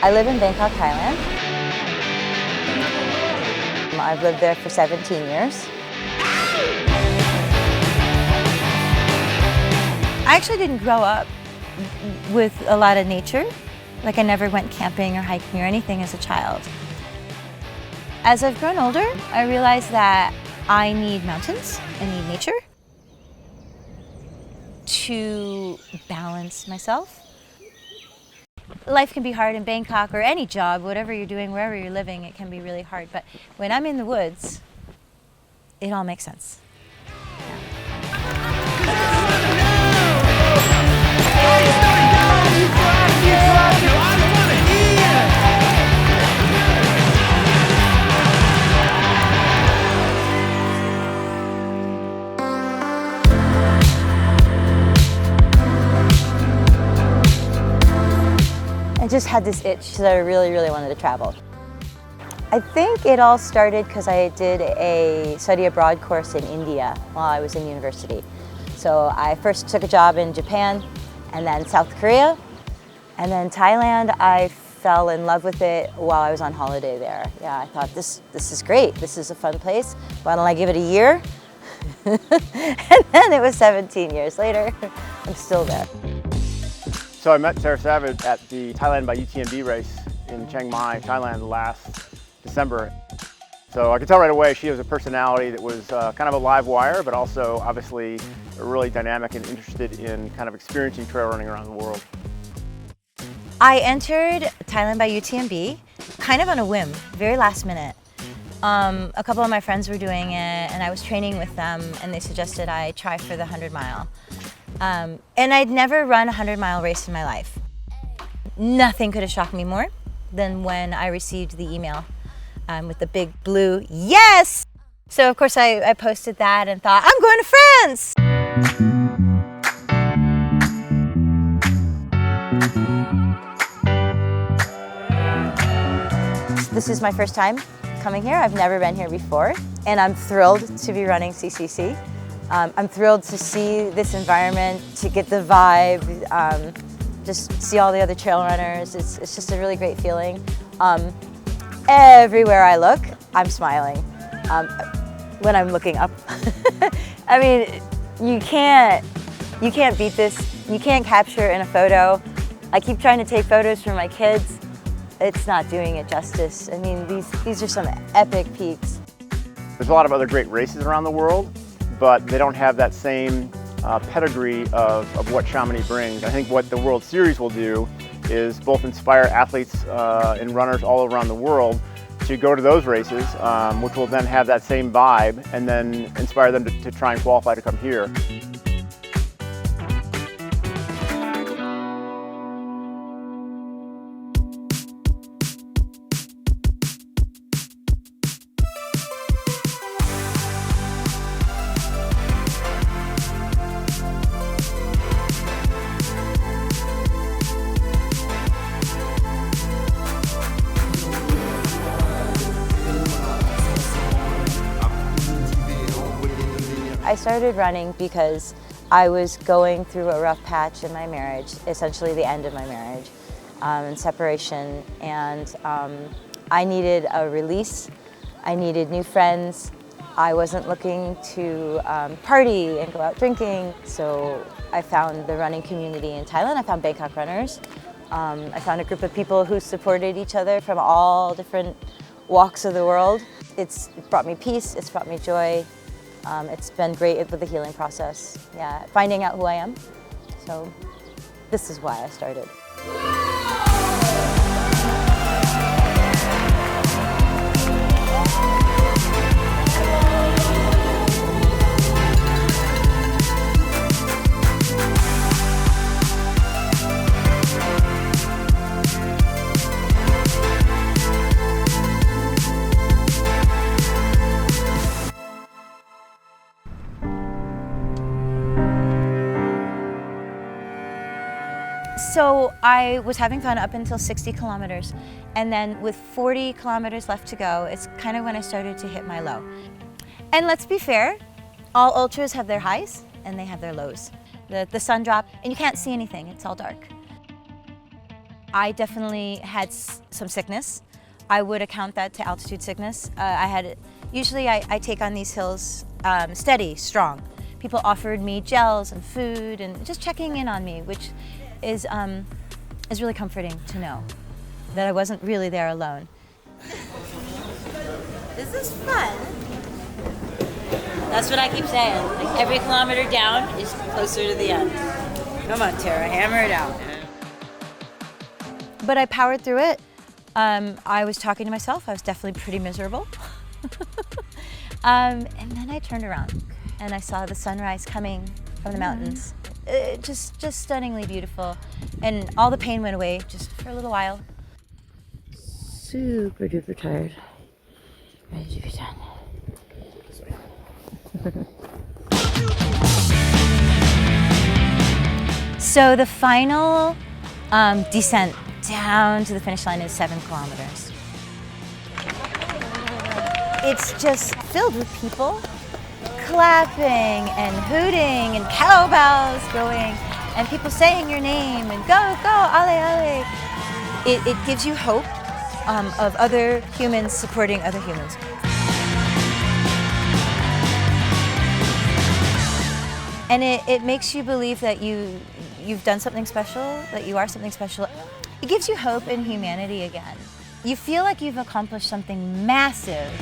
I live in Bangkok, Thailand. I've lived there for 17 years. I actually didn't grow up with a lot of nature. Like I never went camping or hiking or anything as a child. As I've grown older, I realized that I need mountains, I need nature to balance myself. Life can be hard in Bangkok or any job, whatever you're doing, wherever you're living, it can be really hard. But when I'm in the woods, it all makes sense. I just had this itch that I really wanted to travel. I think it all started because I did a study abroad course in India while I was in university. So I first took a job in Japan and then South Korea and then Thailand. I fell in love with it while I was on holiday there. Yeah, I thought this is great. This is a fun place. Why don't I give it a year? And then it was 17 years later. I'm still there. So I met Sarah Savage at the Thailand by UTMB race in Chiang Mai, Thailand last December. So I could tell right away she was a personality that was kind of a live wire, but also obviously really dynamic and interested in kind of experiencing trail running around the world. I entered Thailand by UTMB kind of on a whim, very last minute. A couple of my friends were doing it and I was training with them and they suggested I try for the 100-mile. And I'd never run a 100-mile race in my life. Nothing could have shocked me more than when I received the email with the big blue yes! So of course I posted that and thought, I'm going to France! This is my first time coming here. I've never been here before and I'm thrilled to be running CCC. I'm thrilled to see this environment, to get the vibe, just see all the other trail runners. It's just a really great feeling. Everywhere I look, I'm smiling when I'm looking up. I mean, you can't beat this. You can't capture in a photo. I keep trying to take photos for my kids. It's not doing it justice. I mean, these are some epic peaks. There's a lot of other great races around the world, but they don't have that same pedigree of what Chamonix brings. I think what the World Series will do is both inspire athletes and runners all around the world to go to those races, which will then have that same vibe and then inspire them to try and qualify to come here. I started running because I was going through a rough patch in my marriage, essentially the end of my marriage and separation, and I needed a release. I needed new friends. I wasn't looking to party and go out drinking, so I found the running community in Thailand. I found Bangkok runners. I found a group of people who supported each other from all different walks of the world. It's brought me peace, it's brought me joy. It's been great with the healing process, yeah, finding out who I am. So this is why I started. So I was having fun up until 60 kilometers, and then with 40 kilometers left to go, it's kind of when I started to hit my low. And let's be fair, all ultras have their highs and they have their lows. The sun dropped and you can't see anything, it's all dark. I definitely had some sickness. I would account that to altitude sickness. Usually I take on these hills steady, strong. People offered me gels and food and just checking in on me, which is really comforting to know that I wasn't really there alone. This is fun. That's what I keep saying. Like every kilometer down is closer to the end. Come on, Tara, hammer it out. But I powered through it. I was talking to myself. I was definitely pretty miserable. And then I turned around and I saw the sunrise coming from the mountains. Just stunningly beautiful. And all the pain went away just for a little while. Super duper tired. Ready to be done. So the final descent down to the finish line is 7 kilometers. It's just filled with people clapping and hooting and cowbells going and people saying your name and go, ale, ale. It gives you hope of other humans supporting other humans. And it makes you believe that you've done something special, that you are something special. It gives you hope in humanity again. You feel like you've accomplished something massive.